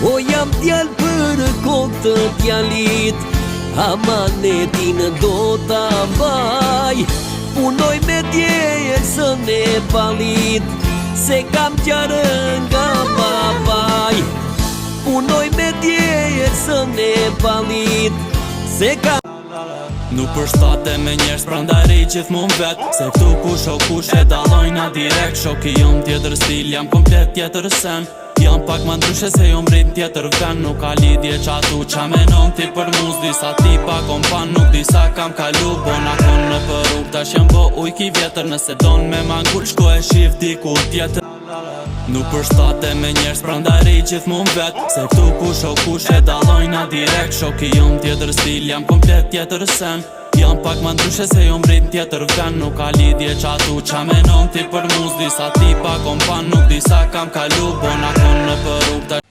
O jam djal për kokë të djalit, amanetin do t'a mbaj. Punoj me djesën e palit, se kam qarë nga babaj. Punoj me djesën e palit, se kam. Nuk përshtate me njerës prandaj ri gjithmon vet, se këtu kush o kush e dalojna direkt. Shoki jom tjetër stil, jam komplet tjetër sen. Jam pak ma ndryshe se jom rrit tjetër ven. Nuk ka lidhje qatu qa menon ti për muz. Disa tipa kompan, nuk disa kam kalu. Bona kon në për rrug, tash jem bo ujk i vjetër. Nëse don me mangull, shko e shif diku tjetër. Nuk përshtate me njerës prandaj ri gjithmon vet, se këtu kush o kush e dalojna direkt. Shoki jom tjetër stil, jam komplet tjetër sen. Jam pak ma ndryshe se jom rrit tjetër ven. Nuk ka lidhje qatu qa menon ti për muz. Disa tipa kompan, nuk disa kam kalu. Bona kon në për rrug.